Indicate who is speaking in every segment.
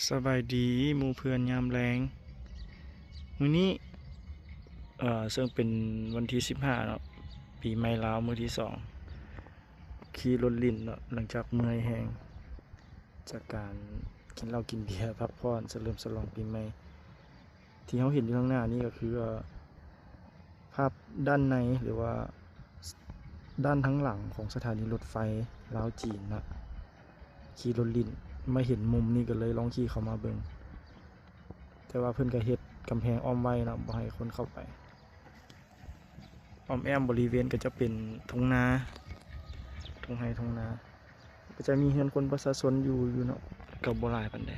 Speaker 1: สบายดีหมู่เพื่อนยามแรงมื้อนี้ซึ่งเป็นวันที่15เนาะปีใหม่ลาวมื้อที่2ขี่รถลิ้นเนาะหลังจากเมื่อยแฮงจากการกินเหล้ากินเบียร์พักผ่อนเฉลิมฉลองปีใหม่ที่เราเห็นอยู่ข้างหน้านี่ก็คือภาพด้านในหรือว่าด้านทั้งหลังของสถานีรถไฟลาวจีนนะขี่รถลิ้นมาเห็นมุมนี้ก็เลยลองขี่เข้ามาเบิ่งแต่ว่าเพิ่นก็เฮ็ดกำแพงอ้อมไว้นะบ่ให้คนเข้าไปอ้อมแอมบริเวณก็จะเป็นทุ่งนาทุ่งไร่ทุ่งนาก็จะมีเฮือนคนประชาชนอยู่เนาะก็บ่หลายปานใด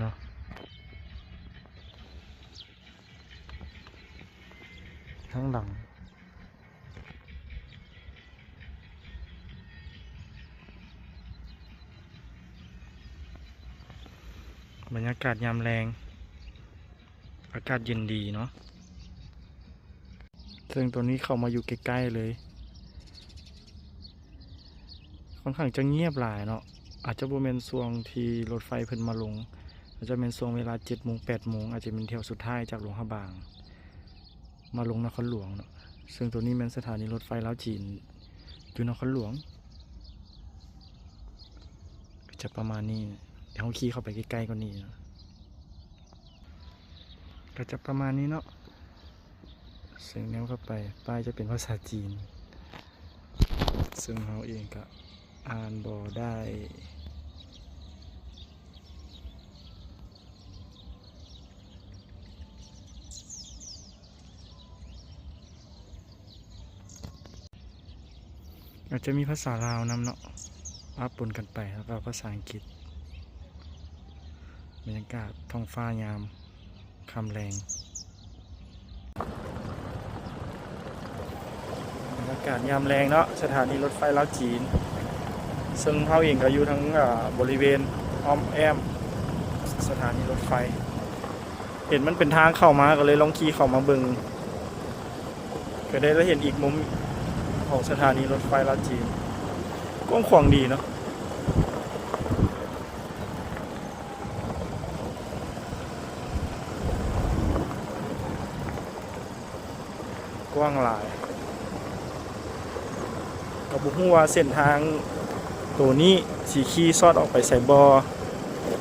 Speaker 1: เนาะทั้งหลังบรรยากาศยามแรงอากาศเย็นดีเนาะซึ่งตัวนี้เข้ามาอยู่ใกล้ๆเลยค่อนข้างจะเงียบหลายเนาะอาจจะบ่แม่นช่วงที่รถไฟเพิ่นมาลงอาจจะเป็นช่วงเวลา 7 โมง 8 โมงอาจจะเป็นเที่ยวสุดท้ายจากหลวงพระบางมาลงนครหลวงเนาะซึ่งตัวนี้เป็นสถานีรถไฟลาวจีนอยู่นครหลวงก็จะประมาณนี้เดี๋ยวเราขี่เข้าไปใกล้ๆกว่านี้นะก็จะประมาณนี้เนาะซึ่งแนวเข้าไปป้ายจะเป็นภาษาจีนซึ่งเราเองก็อ่านบ่ได้อาจจะมีภาษาลาวนำเนาะปะปนกันไปแล้วก็ภาษาอังกฤษบรรยากาศท้องฟ้ายามค่ำแรงบรรยากาศยามแรงเนาะสถานีรถไฟลาวจีนซึ่งเราเองก็อยู่ทั้งบริเวณอ้อมแอมสถานีรถไฟเห็นมันเป็นทางเข้ามาก็เลยลองขี่เข้ามาเบิ่งก็ได้เห็นอีกมุมของสถานีรถไฟลาวจีนกว้างขวางดีเนาะกว้างหลายก็บ่ฮู้ว่าเส้นทางตัวนี้สิขี่ซอดออกไปไสบ่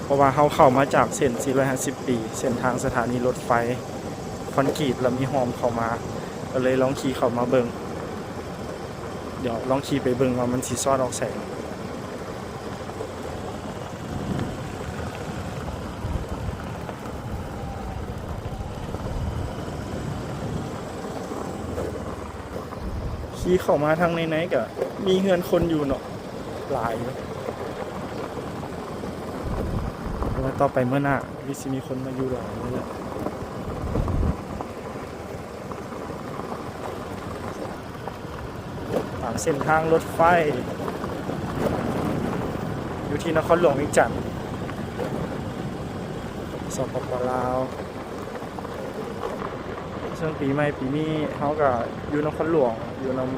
Speaker 1: เพราะว่าเฮาเข้ามาจากเส้น450 ปีเส้นทางสถานีรถไฟคอนกรีตแล้วมีหอมเข้ามาก็เลยลองขี่เข้ามาเบิ่งเดี๋ยวลองขี่ไปเบิ่งว่ามันสิซอดออกไสขี่เข้ามาทางไหนๆก็มีเฮือนคนอยู่เนาะหลายอยู่เพราะว่าต่อไปเมื่อหน้าวิสิมีคนมาอยู่หลายเลยแหละตามเส้นทางรถไฟอยู่ที่นครหลวงเวียงจันทน์สปป.ลาวช่วงปีใหม่ปีนี้เขาก็อยู่นครหลวงอยู่น้ำ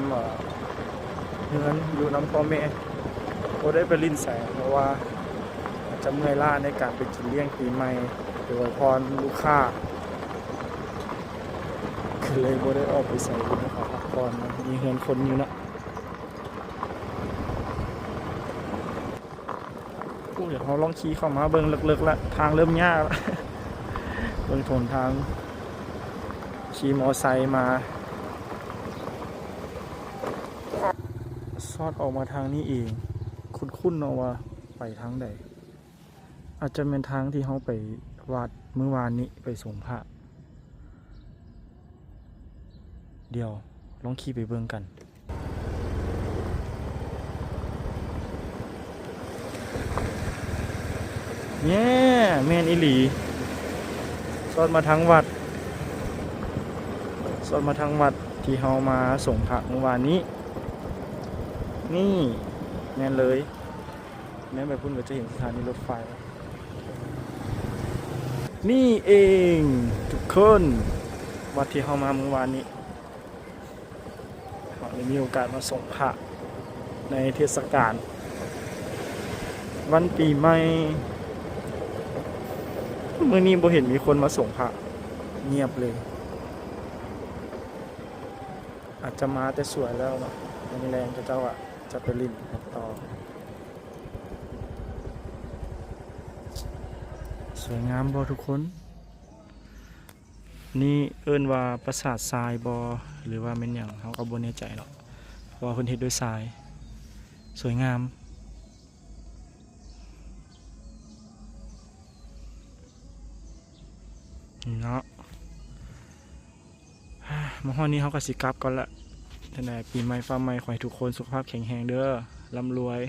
Speaker 1: เงินอยู่น้ำพ่อแม่ก็ได้ไปลิ้นแสงเพราะว่าจะเมื่อยล้าในการไปกินเลี้ยงปีใหม่โดยพรลูกค้าคือเลยบ่ได้ออกไปใส่บุญขอพักผ่อนมีเงินคนอยู่นะเดี๋ยวเขาลองขี่เข้ามาเบิ่งเลิกๆละทางเริ่มยากแล้วเบิ่งทนทางขี่มอไซค์มาซอดออกมาทางนี้เองคุ้นๆเนาะว่าไปทางใดอาจจะเป็นทางที่เขาไปวัดเมื่อวานนี้ไปส่งพระเดี๋ยวลองขี่ไปเบิ่งกันเนี่ยแม่นอีหลีซอดมาทางวัดซอดมาทางวัดที่เฮามาส่งพระเมื่อวานนี้นี่แม่นเลยแม่ไปพุ่นก็จะเห็นสถานีรถไฟนี่เองทุกคน วัดที่เข้ามาเมื่อวานนี้เราได้มีโอกาสมาส่งพระในเทศกาลวันปีใหม่มื้อนี้บ่เห็นมีคนมาส่งพระเงียบเลย อาจจะมาแต่สวยแล้วเนาะแรงๆเจ้าอ่ะจะไปลิ้นต่อสวยงามบ่ทุกคน นี่เอิ้นว่าปราสาททรายบ่หรือว่าแม่นหยังเฮาก็บ่แน่ใจเนาะเพราะว่าเพิ่นเฮ็ดด้วยทราย สวยงามนี่เนาะมาฮอดนี้เฮาก็สิกลับก่อนละแต่ไหนปีใหม่ฟ้าใหม่ขอให้ทุกคนสุขภาพแข็งแรงเด้อร่ำรวย